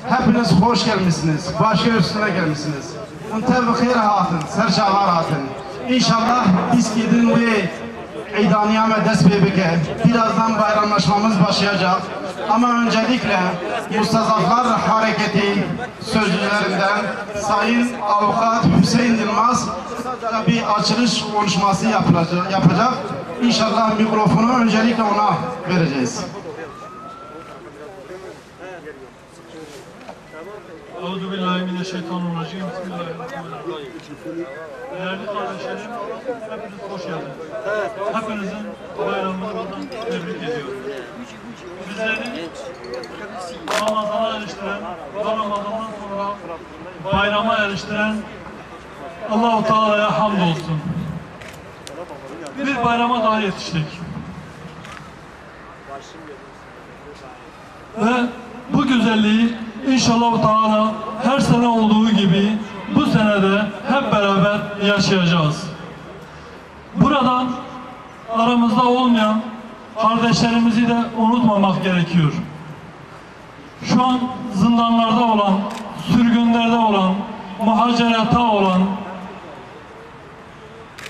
hepiniz hoş gelmişsiniz. Başı üstüne gelmişsiniz. Unte bi khayr hatın, serçalar hatın. İnşallah biz gidin ve İdaniyame dest bebeke. Birazdan bayramlaşmamız başlayacak. Ama öncelikle Mustazaflar Hareketi sözcülerinden Sayın Avukat Hüseyin Yılmaz bir açılış konuşması yapacak. İnşallah mikrofonu öncelikle ona vereceğiz. Euzubillahimineşşeytanirracim. Bismillahirrahmanirrahim. Değerli kardeşlerim, hepiniz hoş geldiniz. Hepinizin bayramlarından tebrik ediyorum. Bizleri Ramazan'a eriştiren ve Ramazan'dan sonra bayrama eriştiren Allah-u Teala'ya hamdolsun. Bir bayrama daha yetiştik. Ve bu güzelliği İnşallah Teala her sene olduğu gibi bu senede hep beraber yaşayacağız. Buradan aramızda olmayan kardeşlerimizi de unutmamak gerekiyor. Şu an zindanlarda olan, sürgünlerde olan, muhacerata olan,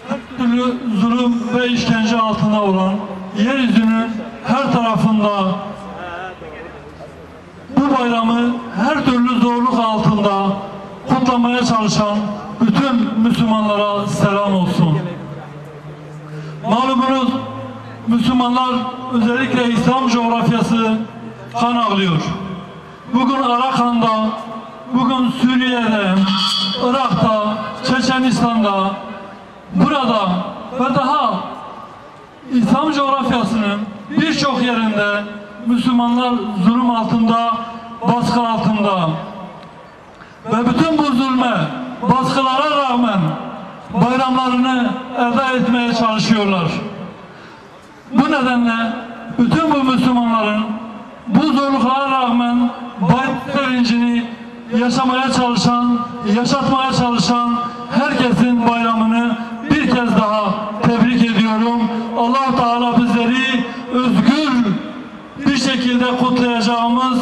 her türlü zulüm ve işkence altında olan, yeryüzünün her tarafında bu bayramı her türlü zorluk altında kutlamaya çalışan bütün Müslümanlara selam olsun. Malumunuz Müslümanlar özellikle İslam coğrafyası kan ağlıyor. Bugün Arakan'da, bugün Suriye'de, Irak'ta, Çeçenistan'da, burada ve daha İslam coğrafyasının birçok yerinde Müslümanlar zulüm altında, baskı altında ve bütün bu zulme, baskılara rağmen bayramlarını eda etmeye çalışıyorlar. Bu nedenle bütün bu Müslümanların bu zorluklara rağmen bayram sevincini yaşamaya çalışan, yaşatmaya çalışan herkesin bayramını bir kez daha tebrik ediyorum. Allah Teala bizleri özgür bir şekilde kutlayacağımız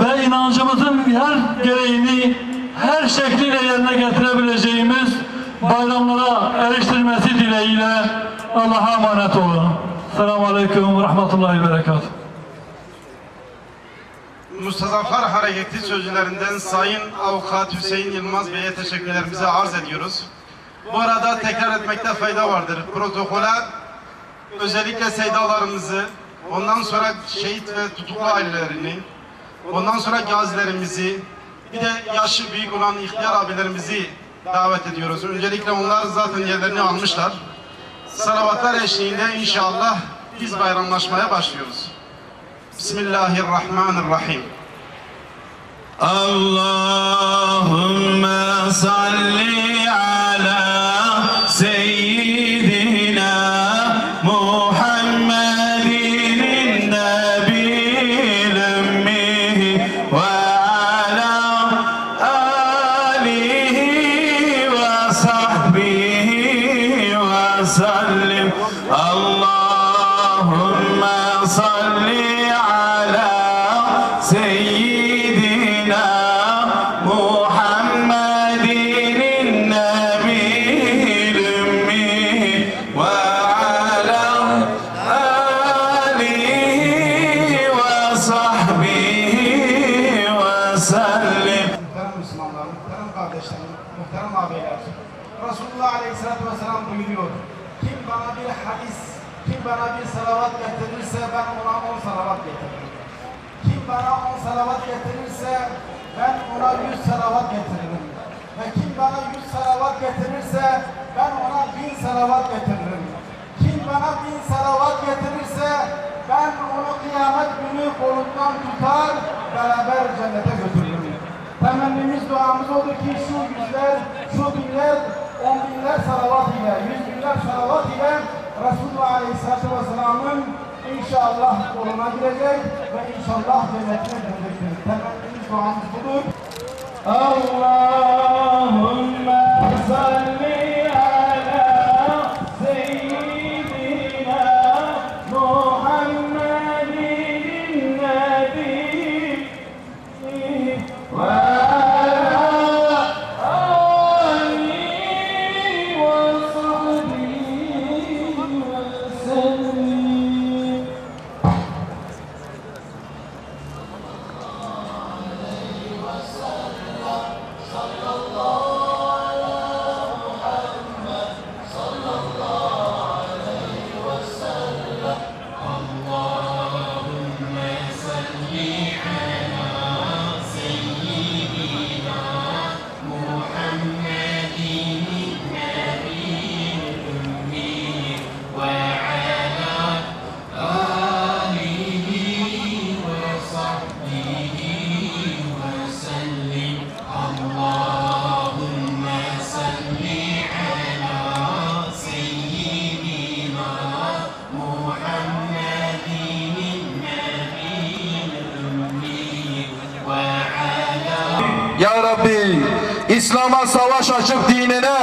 ve inancımızın her gereğini her şekliyle yerine getirebileceğimiz bayramlara eriştirmesi dileğiyle Allah'a emanet olun. Selamun Aleyküm ve Rahmetullahi ve Berekatuhu. Mustazaflar Hareketi sözcülerinden Sayın Avukat Hüseyin Yılmaz Bey'e teşekkürlerimizi arz ediyoruz. Bu arada tekrar etmekte fayda vardır. Protokole özellikle seydalarımızı, ondan sonra şehit ve tutuklu ailelerini, ondan sonra gazilerimizi, bir de yaşı büyük olan ihtiyar abilerimizi davet ediyoruz. Öncelikle onlar zaten yerlerini almışlar. Salavatlar eşliğinde inşallah biz bayramlaşmaya başlıyoruz. Bismillahirrahmanirrahim. Allahümme salli ala seyyidina Muhammedin nebil ümmihi ve ala alihi ve sahbihi ve sellim. Allahümme salli ala seyyidina Muhammedin nebil ümmihi ve ala alihi ve sahbihi ve sellim. Muhterem Müslümanlar, muhterem kardeşlerim, muhterem abiler, Resulullah Aleyhisselatü Vesselam buyuruyor: kim bana bir hadis, kim bana bir salavat getirirse ben ona 10 salavat getiririm. Kim bana 10 salavat getirirse ben ona 100 salavat getiririm. Ve kim bana 100 salavat getirirse ben ona 1000 salavat getiririm. Kim bana 1000 salavat getirirse ben onu kıyamet günü kolundan tutar, beraber cennete götürürüm. Temennimiz, duamız odur ki şu yüzler, şu binler, 10 binler salavat ile, 100 binler salavat ile Resulullah Aleyhisselatü Vesselam'ın inşallah koluna girecek ve inşallah cennetine girecektir. Temennimiz, duamız budur. Allahümme salli ala seyyidina Muhammedin nebi Ya Rabbi, İslam'a savaş açıp dinine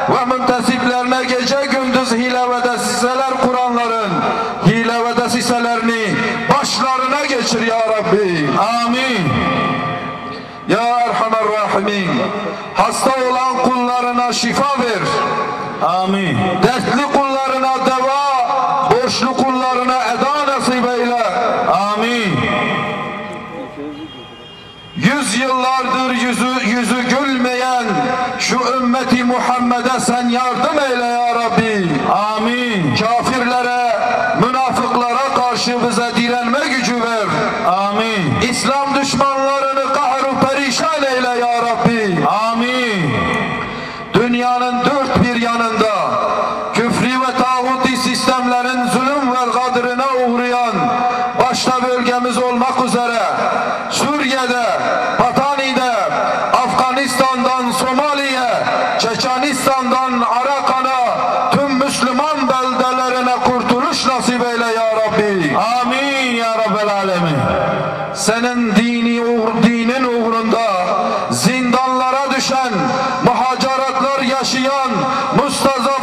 ve müntesiplerine gece gündüz hile ve desiseler kuranların hile ve desiselerini başlarına geçir ya Rabbi. Amin. Ya Erhamer Rahimin, hasta olan kullarına şifa ver. Amin. Dertli kullarına deva, borçlu kullarına eda nasip eyle. Amin. Yüzyıllardır yüzü gülmeyen şu ümmeti Muhammed'e sen yardım eyle ya Rabbi. Amin. Kafirlere, münafıklara karşı bize direnme gücü ver. Amin. İslam düşmanlarını kahru perişan eyle ya Rabbi. Amin. Dünyanın dört bir yanında küfri ve tağuti sistemlerin zulüm ve gadrına uğrayan, başta bölgemiz olmak üzere Suriye'de, Patani'de, Afganistan'dan Somali'ye, Çeçenistan'dan Arakan'a tüm Müslüman beldelerine kurtuluş nasip eyle ya Rabbi. Amin ya Rabbel Alemin. Senin dinin uğrunda zindanlara düşen, muhacaratlar yaşayan, mustazaf